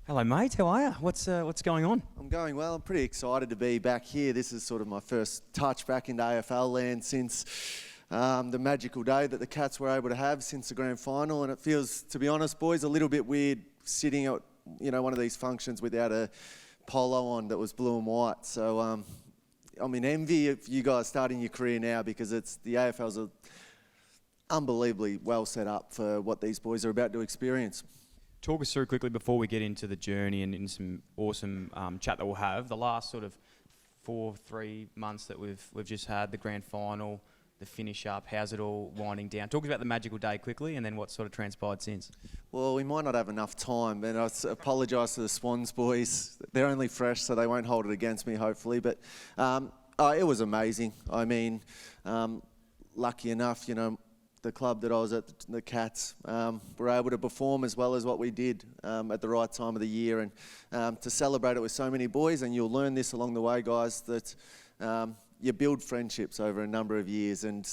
Hello, mate. How are you? What's going on? I'm going well. I'm pretty excited to be back here. This is sort of my first touch back into AFL land since the magical day that the Cats were able to have since the grand final. And it feels, to be honest, boys, a little bit weird sitting at one of these functions without a polo on that was blue and white. So I'm in envy of you guys starting your career now, because the AFL's unbelievably well set up for what these boys are about to experience. Talk us through quickly before we get into the journey and in some awesome chat that we'll have. The last sort of 3 months that we've just had, the grand final, the finish up. How's it all winding down? Talk about the magical day quickly, and then what sort of transpired since. Well, we might not have enough time, and I apologise to the Swans boys. They're only fresh, so they won't hold it against me, hopefully. But it was amazing. I mean, lucky enough, the club that I was at, the Cats, were able to perform as well as what we did at the right time of the year, and to celebrate it with so many boys. And you'll learn this along the way, guys, that you build friendships over a number of years. And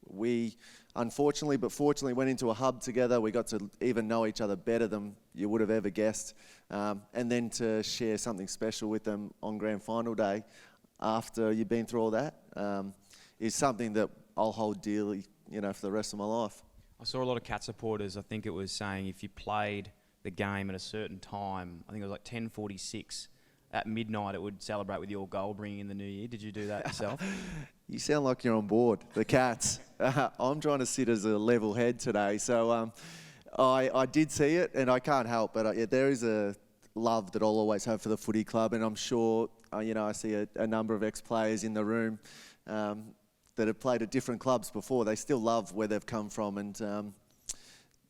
we, unfortunately but fortunately, went into a hub together. We got to even know each other better than you would have ever guessed. And then to share something special with them on grand final day after you've been through all that is something that I'll hold dearly, for the rest of my life. I saw a lot of Cat supporters, I think it was saying if you played the game at a certain time, I think it was like 10:46, at midnight it would celebrate with your goal bringing in the new year. Did you do that yourself? You sound like you're on board, the Cats. I'm trying to sit as a level head today, so I did see it, and I can't help, but there is a love that I'll always have for the footy club, and I'm sure, I see a number of ex-players in the room that have played at different clubs before. They still love where they've come from, and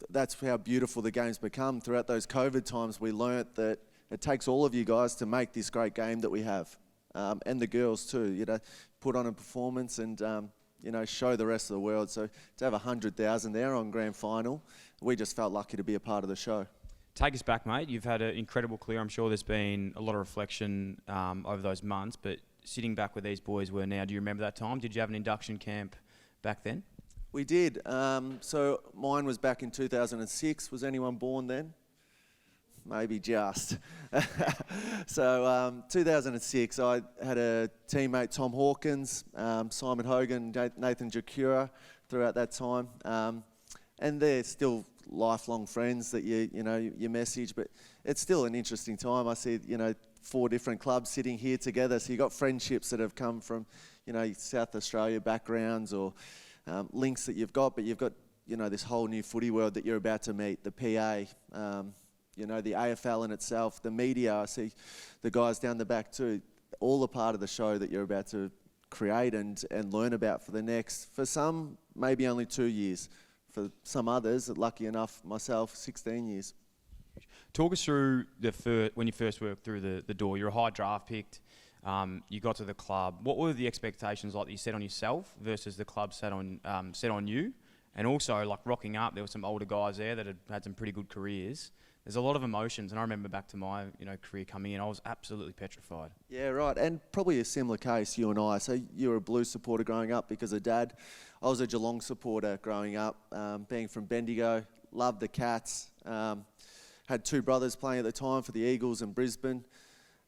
that's how beautiful the game's become. Throughout those COVID times, we learnt that it takes all of you guys to make this great game that we have, and the girls too. Put on a performance and show the rest of the world. So to have 100,000 there on grand final, we just felt lucky to be a part of the show. Take us back, mate. You've had an incredible career. I'm sure there's been a lot of reflection over those months, but sitting back where these boys were now, do you remember that time? Did you have an induction camp back then? We did. So mine was back in 2006. Was anyone born then? Maybe just. So 2006, I had a teammate, Tom Hawkins, Simon Hogan, Nathan Jacura throughout that time. And they're still lifelong friends that you message, but it's still an interesting time. I see, 4 different clubs sitting here together. So you've got friendships that have come from, South Australia backgrounds or links that you've got, but you've got, this whole new footy world that you're about to meet, the PA, the AFL in itself, the media. I see the guys down the back too, all a part of the show that you're about to create and learn about for the next, for some, maybe only 2 years. For some others, lucky enough, myself, 16 years. Talk us through when you first worked through the door. You're a high draft picked. You got to the club. What were the expectations like that you set on yourself versus the club set on you? And also, like rocking up, there were some older guys there that had some pretty good careers. There's a lot of emotions, and I remember back to my career coming in, I was absolutely petrified. Yeah, right, and probably a similar case, you and I. So you were a Blues supporter growing up because of Dad. I was a Geelong supporter growing up, being from Bendigo, loved the Cats. Had 2 brothers playing at the time for the Eagles in Brisbane,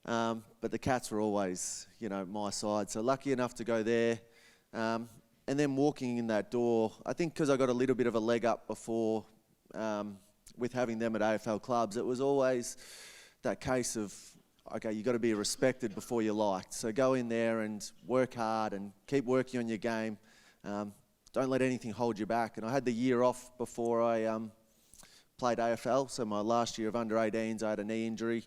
but the Cats were always, my side. So lucky enough to go there, and then walking in that door, I think because I got a little bit of a leg up before with having them at AFL clubs, it was always that case of, okay, you got to be respected before you're liked. So go in there and work hard and keep working on your game. Don't let anything hold you back. And I had the year off before I played AFL. So my last year of under-18s, I had a knee injury.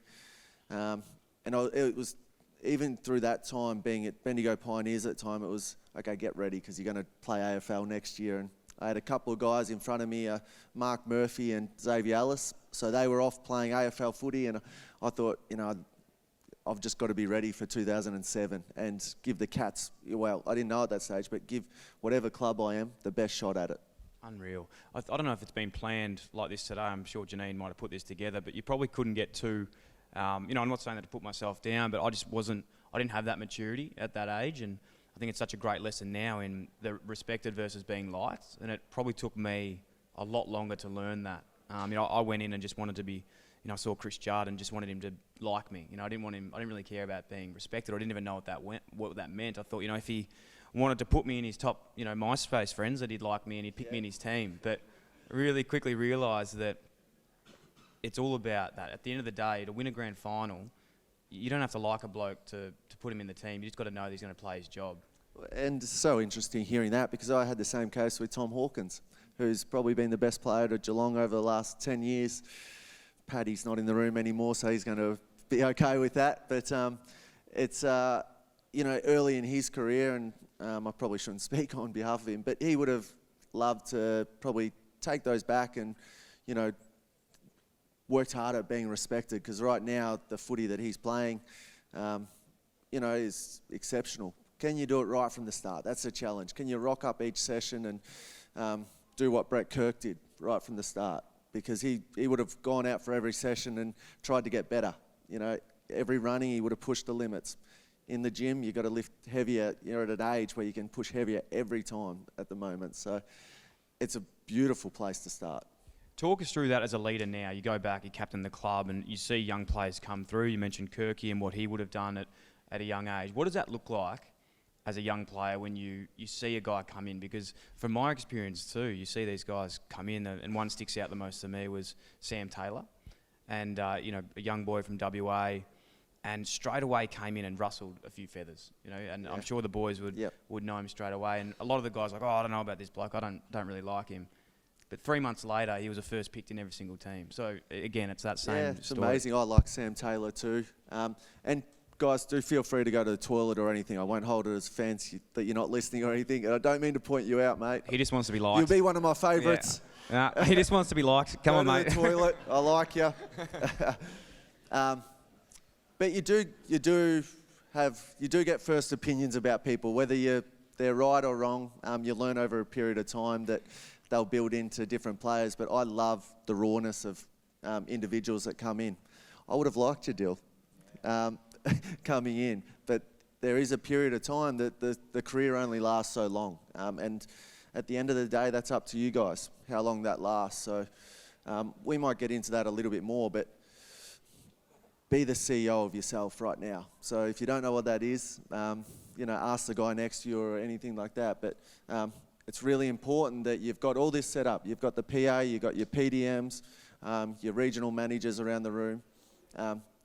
And it was, even through that time, being at Bendigo Pioneers at the time, it was, okay, get ready because you're going to play AFL next year. And I had a couple of guys in front of me, Mark Murphy and Xavier Ellis. So they were off playing AFL footy, and I thought, I've just got to be ready for 2007 and give the Cats, well, I didn't know at that stage, but give whatever club I am the best shot at it. Unreal. I don't know if it's been planned like this today. I'm sure Janine might have put this together, but you probably couldn't get too, I'm not saying that to put myself down, but I didn't have that maturity at that age, and I think it's such a great lesson now in the respected versus being liked, and it probably took me a lot longer to learn that. I went in and just wanted to be I saw Chris Judd and just wanted him to like me. I didn't really care about being respected. I didn't even know what that meant. I thought, if he wanted to put me in his top, MySpace friends, that he'd like me and he'd pick me in his team. But really quickly realised that it's all about that. At the end of the day, to win a grand final, you don't have to like a bloke to put him in the team. You just got to know that he's going to play his job. And it's so interesting hearing that, because I had the same case with Tom Hawkins, who's probably been the best player at Geelong over the last 10 years. Paddy's not in the room anymore, so he's going to be okay with that. But it's, early in his career, and I probably shouldn't speak on behalf of him, but he would have loved to probably take those back and, worked hard at being respected, because right now the footy that he's playing, is exceptional. Can you do it right from the start? That's the challenge. Can you rock up each session and do what Brett Kirk did right from the start? Because he would have gone out for every session and tried to get better. Every running he would have pushed the limits. In the gym, you've got to lift heavier. You're at an age where you can push heavier every time at the moment. So it's a beautiful place to start. Talk us through that as a leader now. You go back, you captain the club, and you see young players come through. You mentioned Kirky and what he would have done at a young age. What does that look like as a young player when you see a guy come in? Because from my experience too, you see these guys come in, and one sticks out the most to me was Sam Taylor, and a young boy from WA, and straight away came in and rustled a few feathers, and I'm sure the boys would know him straight away. And a lot of the guys are like, I don't know about this bloke, I don't really like him. But 3 months later, he was the first picked in every single team. So again, it's that same it's story. Amazing. I like Sam Taylor too. And guys, do feel free to go to the toilet or anything. I won't hold it as fancy that you're not listening or anything. And I don't mean to point you out, mate. He just wants to be liked. You'll be one of my favourites. Yeah. He just wants to be liked. Come on, mate. Go to the toilet. I like you. But you do get first opinions about people, whether they're right or wrong. You learn over a period of time that they'll build into different players. But I love the rawness of individuals that come in. I would have liked you, Dill, coming in, but there is a period of time that the career only lasts so long. And at the end of the day, that's up to you guys, how long that lasts. So we might get into that a little bit more, but be the CEO of yourself right now. So if you don't know what that is, ask the guy next to you or anything like that. But it's really important that you've got all this set up. You've got the PA, you've got your PDMs, your regional managers around the room.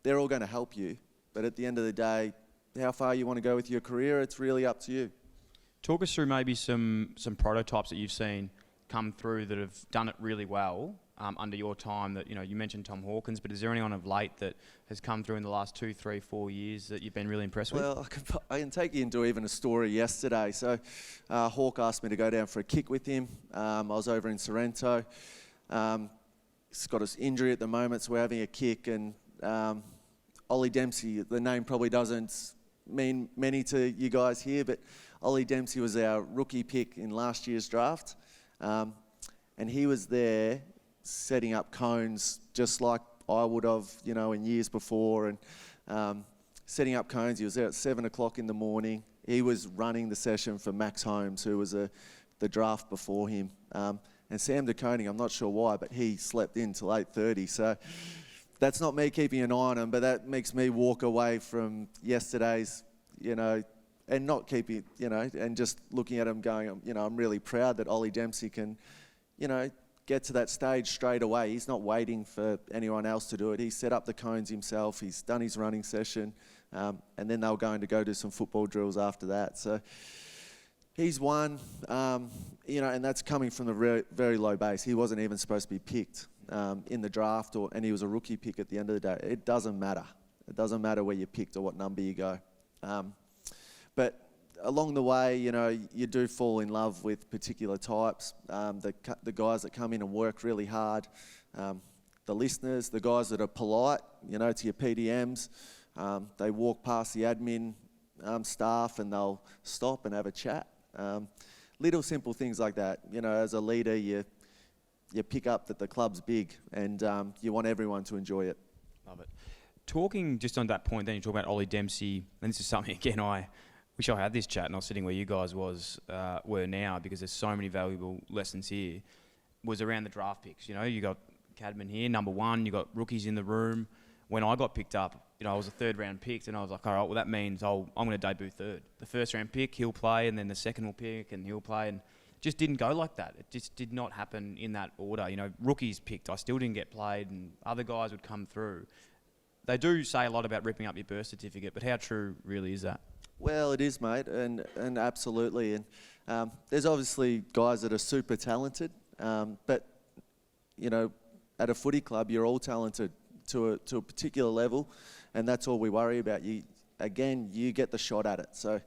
They're all going to help you. But at the end of the day, how far you want to go with your career, it's really up to you. Talk us through maybe some prototypes that you've seen come through that have done it really well under your time. That you mentioned Tom Hawkins, but is there anyone of late that has come through in the last 2, 3, 4 years that you've been really impressed with? Well, I can take you into even a story yesterday. So Hawk asked me to go down for a kick with him. I was over in Sorrento. He's got his injury at the moment, so we're having a kick. And Ollie Dempsey, the name probably doesn't mean many to you guys here, but Ollie Dempsey was our rookie pick in last year's draft. And he was there setting up cones just like I would have, in years before. And setting up cones, he was there at 7 o'clock in the morning. He was running the session for Max Holmes, who was the draft before him. And Sam DeConing, I'm not sure why, but he slept in till 8:30. So that's not me keeping an eye on him, but that makes me walk away from yesterday's, and not keeping, and just looking at him going, I'm really proud that Ollie Dempsey can, get to that stage straight away. He's not waiting for anyone else to do it. He set up the cones himself. He's done his running session, and then they were going to go do some football drills after that. So he's one, and that's coming from the very, very low base. He wasn't even supposed to be picked in the draft, and he was a rookie pick at the end of the day. It doesn't matter. It doesn't matter where you're picked or what number you go. But along the way, you do fall in love with particular types. The guys that come in and work really hard, the listeners, the guys that are polite, to your PDMs. They walk past the admin staff and they'll stop and have a chat. Little simple things like that. As a leader, you pick up that the club's big and you want everyone to enjoy it. Love it. Talking just on that point, then you talk about Ollie Dempsey, and this is something, again, I wish I had this chat and I was sitting where you guys were now, because there's so many valuable lessons here, was around the draft picks. You got Cadman here, number one. You got rookies in the room. When I got picked up, I was a third round pick, and I was like, all right, well, that means I'm going to debut third. The first round pick, he'll play, and then the second will pick, and he'll play, and it just didn't go like that. It just did not happen in that order. Rookies picked, I still didn't get played, and other guys would come through. They do say a lot about ripping up your birth certificate, but how true really is that? Well, it is, mate, and absolutely. And there's obviously guys that are super talented, but at a footy club, you're all talented to a particular level, and that's all we worry about. You get the shot at it. So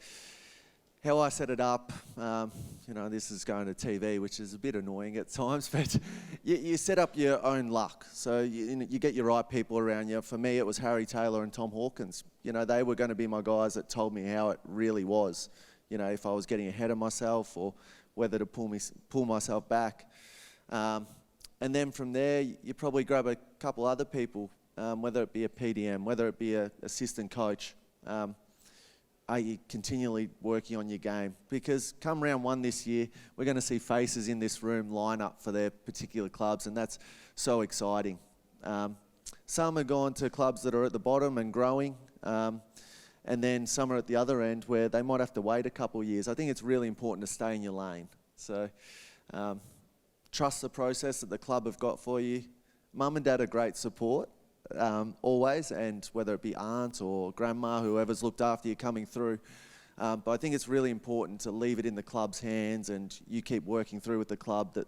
how I set it up, this is going to TV, which is a bit annoying at times, but you set up your own luck. So you get your right people around you. For me, it was Harry Taylor and Tom Hawkins. They were going to be my guys that told me how it really was. If I was getting ahead of myself or whether to pull myself back. And then from there, you probably grab a couple other people, whether it be a PDM, whether it be an assistant coach. Are you continually working on your game? Because come round one this year, we're going to see faces in this room line up for their particular clubs, and that's so exciting. Some are gone to clubs that are at the bottom and growing, and then some are at the other end where they might have to wait a couple of years. I think it's really important to stay in your lane. So trust the process that the club have got for you. Mum and dad are great support. Always, and whether it be aunt or grandma, whoever's looked after you coming through. But I think it's really important to leave it in the club's hands, and you keep working through with the club that,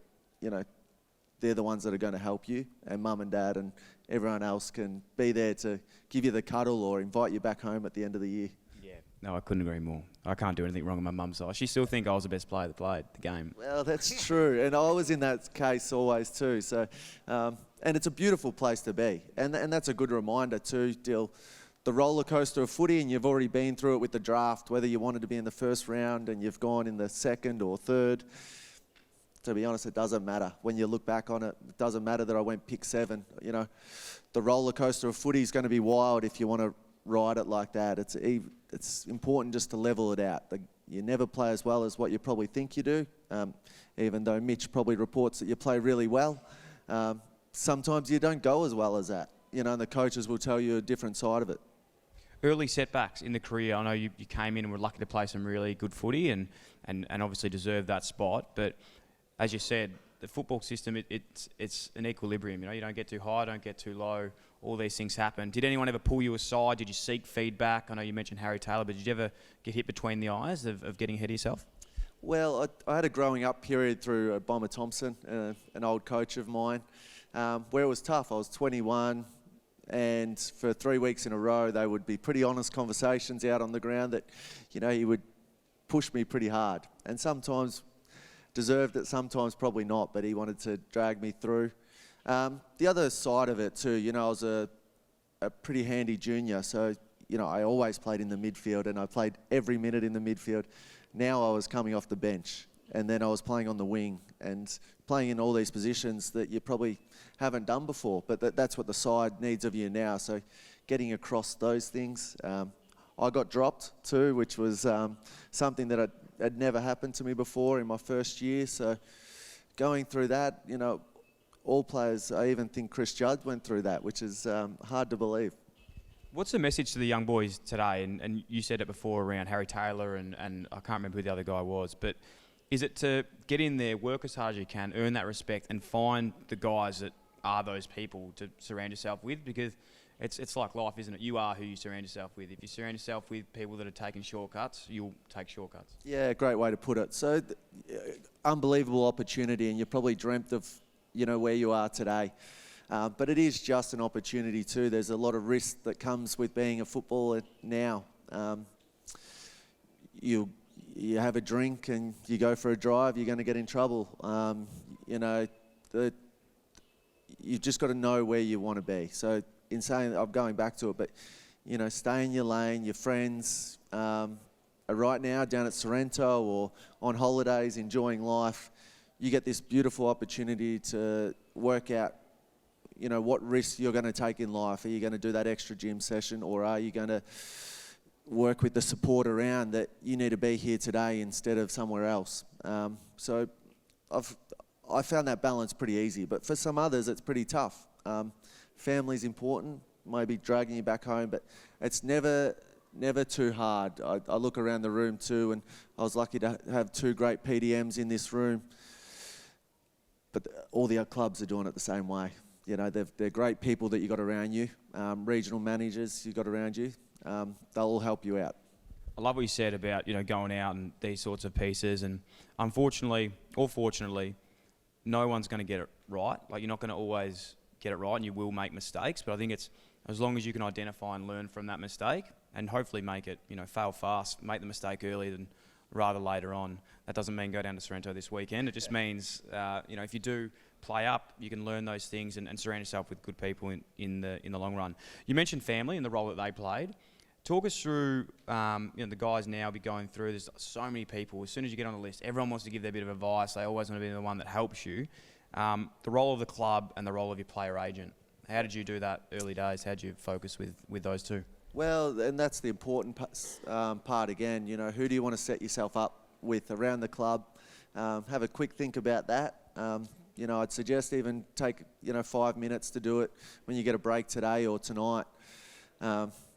they're the ones that are going to help you, and mum and dad and everyone else can be there to give you the cuddle or invite you back home at the end of the year. Yeah, no, I couldn't agree more. I can't do anything wrong on my mum's side. She still think I was the best player that played the game. Well, that's true, and I was in that case always too. So, and it's a beautiful place to be, and that's a good reminder too, Dill. The roller coaster of footy, and you've already been through it with the draft, whether you wanted to be in the first round and you've gone in the second or third. To be honest, it doesn't matter. When you look back on it, it doesn't matter that I went pick 7. The roller coaster of footy is going to be wild if you want to ride it like that. It's important just to level it out. You never play as well as what you probably think you do, even though Mitch probably reports that you play really well. Sometimes you don't go as well as that, and the coaches will tell you a different side of it. Early setbacks in the career. I know you came in and were lucky to play some really good footy and obviously deserved that spot. But as you said, the football system, it's an equilibrium. You don't get too high, don't get too low. All these things happen. Did anyone ever pull you aside? Did you seek feedback? I know you mentioned Harry Taylor, but did you ever get hit between the eyes of getting ahead of yourself? Well, I had a growing up period through Bomber Thompson, an old coach of mine, where it was tough. I was 21, and for 3 weeks in a row, they would be pretty honest conversations out on the ground that, he would push me pretty hard. And sometimes deserved it, sometimes probably not, but he wanted to drag me through. The other side of it too, I was a pretty handy junior, so, I always played in the midfield, and I played every minute in the midfield. Now I was coming off the bench, and then I was playing on the wing and playing in all these positions that you probably haven't done before, but that's what the side needs of you now. So getting across those things. I got dropped too, which was something that had never happened to me before in my first year. So going through that, all players, I even think Chris Judd went through that, which is hard to believe. What's the message to the young boys today? And you said it before around Harry Taylor and I can't remember who the other guy was, but is it to get in there, work as hard as you can, earn that respect, and find the guys that are those people to surround yourself with? Because it's like life, isn't it? You are who you surround yourself with. If you surround yourself with people that are taking shortcuts, you'll take shortcuts. Yeah, great way to put it. So, unbelievable opportunity, and you probably dreamt of, where you are today. But it is just an opportunity too. There's a lot of risk that comes with being a footballer now. You have a drink and you go for a drive, you're going to get in trouble. You've just got to know where you want to be. So in saying that, I'm going back to it, but stay in your lane. Your friends are right now down at Sorrento or on holidays enjoying life. You get this beautiful opportunity to work out what risks you're going to take in life. Are you going to do that extra gym session, or are you going to work with the support around that you need to be here today instead of somewhere else? So I found that balance pretty easy, but for some others it's pretty tough. Family's important, maybe dragging you back home, but it's never too hard. I look around the room too, and I was lucky to have 2 great PDMs in this room, but all the other clubs are doing it the same way. You know, they're great people that you got around you, regional managers you got around you. They'll all help you out. I love what you said about, you know, going out and these sorts of pieces, and unfortunately or fortunately, no one's going to get it right. Like, you're not going to always get it right, and you will make mistakes, but I think it's as long as you can identify and learn from that mistake and hopefully make it, you know, fail fast, make the mistake early than rather later on. That doesn't mean go down to Sorrento this weekend. It just means, you know, if you do play up, you can learn those things and surround yourself with good people in the long run. You mentioned family and the role that they played. Talk us through, you know, the guys now be going through, there's so many people. As soon as you get on the list, everyone wants to give their bit of advice. They always want to be the one that helps you. The role of the club and the role of your player agent. How did you do that early days? How did you focus with those two? Well, and that's the important part again. You know, who do you want to set yourself up with around the club? Have a quick think about that. You know, I'd suggest even take, you know, 5 minutes to do it when you get a break today or tonight.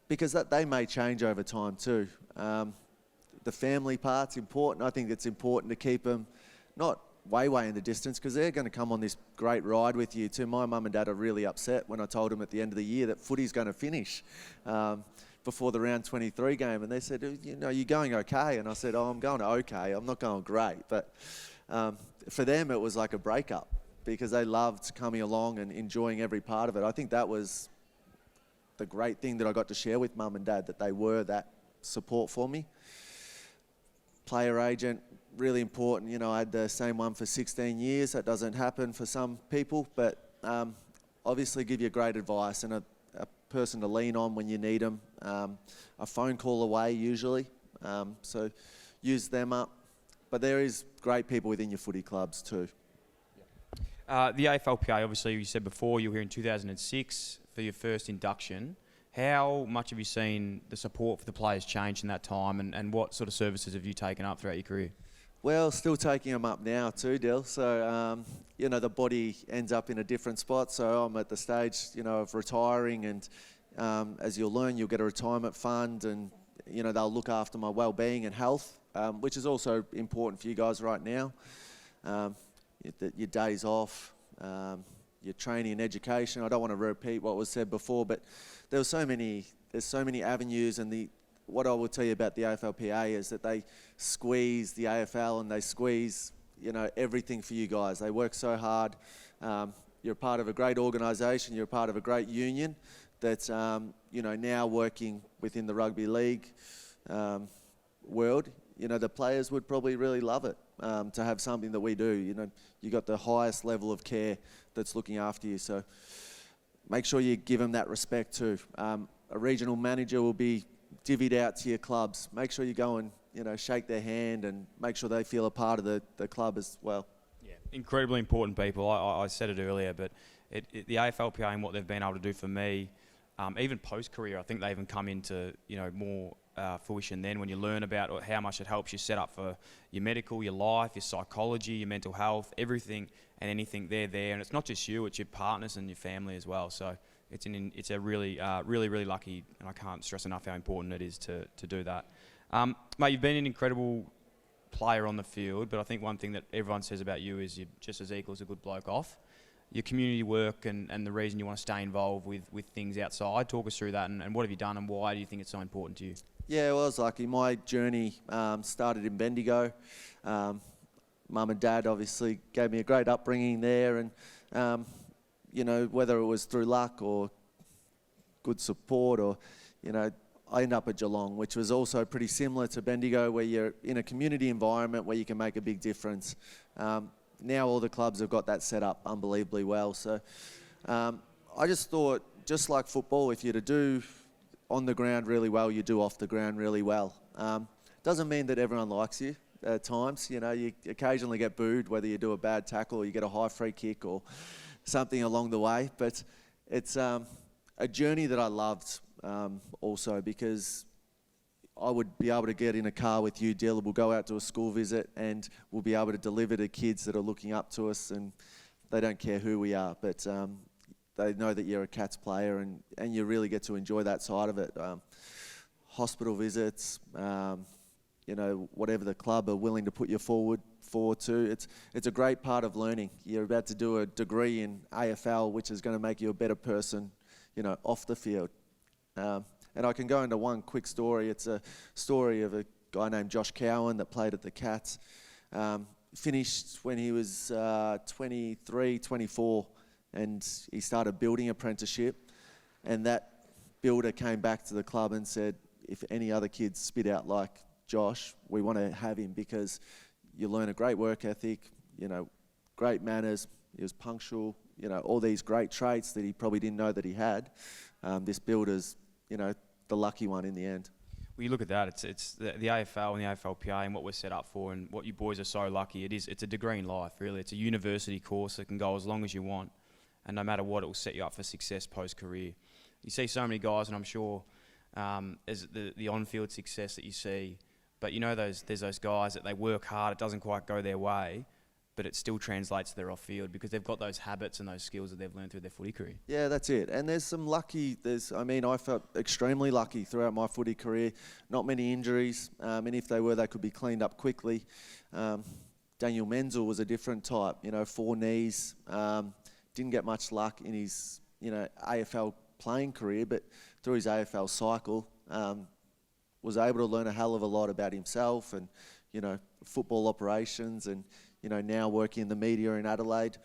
Because they may change over time too. The family part's important. I think it's important to keep them not way in the distance, because they're going to come on this great ride with you too. My mum and dad are really upset when I told them at the end of the year that footy's going to finish before the round 23 game, and they said, you know, you're going okay? And I said, oh, I'm going okay. I'm not going great. But for them, it was like a breakup because they loved coming along and enjoying every part of it. I think that was the great thing that I got to share with mum and dad, that they were that support for me. Player agent, really important. You know, I had the same one for 16 years. That doesn't happen for some people, but obviously give you great advice and a person to lean on when you need them. A phone call away usually, so use them up. But there is great people within your footy clubs too. The AFLPA, obviously, you said before, you were here in 2006 for your first induction. How much have you seen the support for the players change in that time, and what sort of services have you taken up throughout your career? Well, still taking them up now too, Dill. So, you know, the body ends up in a different spot. So I'm at the stage, you know, of retiring, and as you'll learn, you'll get a retirement fund, and, you know, they'll look after my well-being and health, which is also important for you guys right now. Your days off, your training and education. I don't want to repeat what was said before, but there's so many avenues, and what I will tell you about the AFLPA is that they squeeze the AFL and they squeeze, you know, everything for you guys. They work so hard. You're a part of a great organisation. You're a part of a great union that's, you know, now working within the rugby league world. You know, the players would probably really love it to have something that we do. You know, you got the highest level of care that's looking after you. So make sure you give them that respect too. A regional manager will be divvied out to your clubs. Make sure you go and, you know, shake their hand and make sure they feel a part of the club as well. Yeah, incredibly important people. I said it earlier, but the AFLPA and what they've been able to do for me, even post-career, I think they even come into, you know, more fruition then when you learn about how much it helps you set up for your medical, your life, your psychology, your mental health, everything and anything. They're there, and it's not just you; it's your partners and your family as well. So it's a really lucky, and I can't stress enough how important it is to do that. Mate, you've been an incredible player on the field, but I think one thing that everyone says about you is you're just as equal as a good bloke off. Your community work and the reason you want to stay involved with things outside. Talk us through that, and what have you done, and why do you think it's so important to you? Yeah, well, I was lucky. My journey started in Bendigo. Mum and Dad obviously gave me a great upbringing there, and you know, whether it was through luck or good support, or, you know, I ended up at Geelong, which was also pretty similar to Bendigo, where you're in a community environment where you can make a big difference. Now all the clubs have got that set up unbelievably well. So I just thought, just like football, if you're to do on the ground really well, you do off the ground really well. Doesn't mean that everyone likes you at times. You know, you occasionally get booed, whether you do a bad tackle or you get a high free kick or something along the way. But it's a journey that I loved also, because I would be able to get in a car with you, Dylan. We'll go out to a school visit and we'll be able to deliver to kids that are looking up to us, and they don't care who we are, but they know that you're a Cats player, and you really get to enjoy that side of it. Hospital visits, whatever the club are willing to put you forward to. It's a great part of learning. You're about to do a degree in AFL, which is going to make you a better person, off the field. And I can go into one quick story. It's a story of a guy named Josh Cowan that played at the Cats. Finished when he was 23, 24, and he started building apprenticeship. And that builder came back to the club and said, if any other kids spit out like Josh, we want to have him because you learn a great work ethic, great manners. He was punctual, all these great traits that he probably didn't know that he had. This builder's, the lucky one in the end. Well, you look at that, it's the AFL and the AFLPA and what we're set up for, and what you boys are so lucky. It's a degree in life, really. It's a university course that can go as long as you want, and no matter what, it will set you up for success post-career. You see so many guys, and I'm sure as the on-field success that you see, but there's those guys that they work hard, it doesn't quite go their way, but it still translates to their off-field because they've got those habits and those skills that they've learned through their footy career. Yeah, that's it. And there's some lucky, I felt extremely lucky throughout my footy career. Not many injuries, and if they were, they could be cleaned up quickly. Daniel Menzel was a different type, 4 knees. Didn't get much luck in his, AFL playing career, but through his AFL cycle, was able to learn a hell of a lot about himself and, football operations, and now working in the media in Adelaide.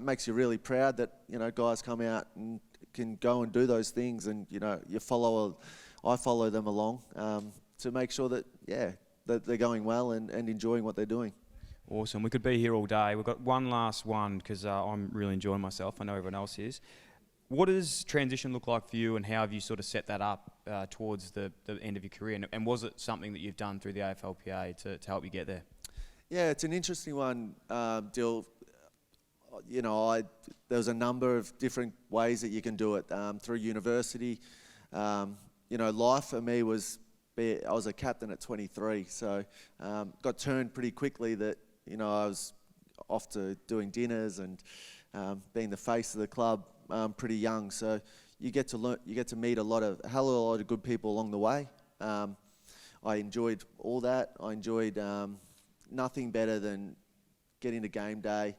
Makes you really proud that, guys come out and can go and do those things, and, I follow them along to make sure that, that they're going well and enjoying what they're doing. Awesome. We could be here all day. We've got one last one because I'm really enjoying myself. I know everyone else is. What does transition look like for you, and how have you sort of set that up towards the end of your career? And was it something that you've done through the AFLPA to help you get there? Yeah, it's an interesting one, Dill. There was a number of different ways that you can do it. Through university, life for me was, I was a captain at 23, so got turned pretty quickly that, I was off to doing dinners and being the face of the club pretty young. So you get to meet a hell of a lot of good people along the way. I enjoyed all that. I enjoyed nothing better than getting to game day,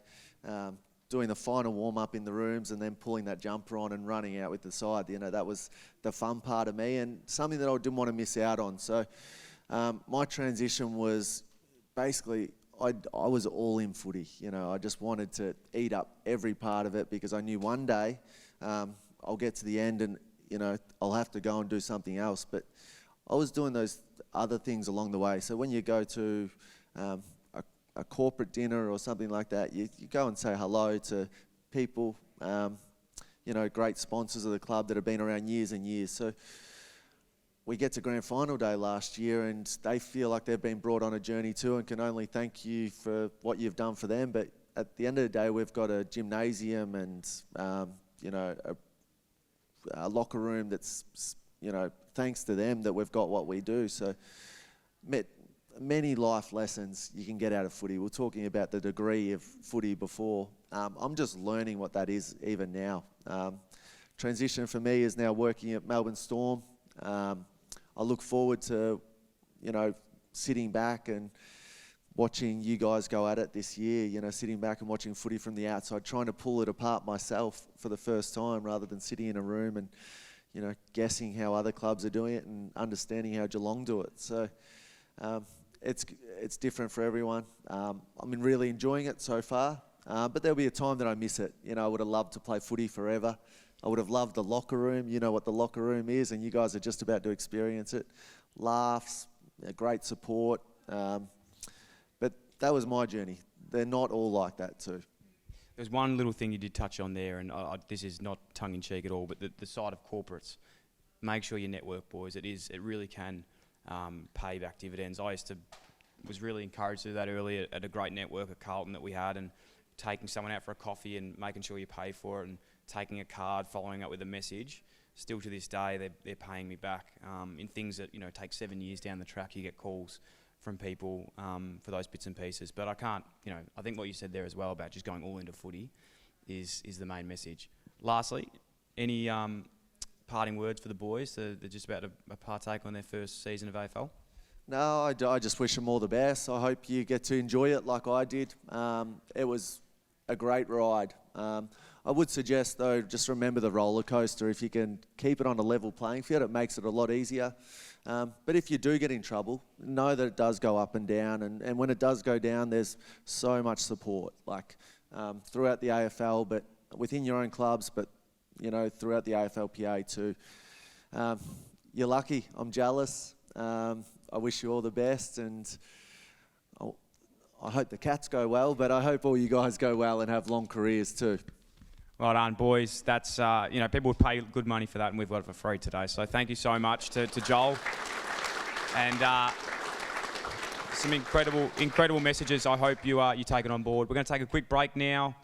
doing the final warm-up in the rooms, and then pulling that jumper on and running out with the side. That was the fun part of me, and something that I didn't want to miss out on. So my transition was basically, I was all in footy. I just wanted to eat up every part of it because I knew one day I'll get to the end and, I'll have to go and do something else. But I was doing those other things along the way. So when you go to a corporate dinner or something like that, you go and say hello to people, great sponsors of the club that have been around years and years. So we get to grand final day last year, and they feel like they've been brought on a journey too, and can only thank you for what you've done for them. But at the end of the day, we've got a gymnasium and a locker room that's, thanks to them that we've got what we do. So many life lessons you can get out of footy. We're talking about the degree of footy before. I'm just learning what that is even now. Transition for me is now working at Melbourne Storm. I look forward to, sitting back and watching you guys go at it this year, sitting back and watching footy from the outside, trying to pull it apart myself for the first time rather than sitting in a room and, guessing how other clubs are doing it and understanding how Geelong do it. So it's different for everyone. I'm really enjoying it so far, but there'll be a time that I miss it. I would have loved to play footy forever. I would have loved the locker room. You know what the locker room is, and you guys are just about to experience it. Laughs, great support. But that was my journey. They're not all like that too. There's one little thing you did touch on there, and this is not tongue-in-cheek at all, but the side of corporates. Make sure you network, boys. It really can pay back dividends. I was really encouraged to do that early at a great network at Carlton that we had, and taking someone out for a coffee and making sure you pay for it, and taking a card, following up with a message. still to this day, they're paying me back in things that, you know, take 7 years down the track. You get calls from people for those bits and pieces. But I can't, you know, I think what you said there as well about just going all into footy is the main message. Lastly, any parting words for the boys? They're just about to partake on their first season of AFL. No, I just wish them all the best. I hope you get to enjoy it like I did. It was a great ride. I would suggest, though, just remember the roller coaster. If you can keep it on a level playing field, it makes it a lot easier. But if you do get in trouble, know that it does go up and down. And when it does go down, there's so much support, like throughout the AFL, but within your own clubs, but, you know, throughout the AFLPA too. You're lucky. I'm jealous. I wish you all the best, and I hope the Cats go well, but I hope all you guys go well and have long careers too. Well done, boys. That's, you know, people would pay good money for that, and we've got it for free today. So thank you so much to Joel. And some incredible messages. I hope you take it on board. We're going to take a quick break now.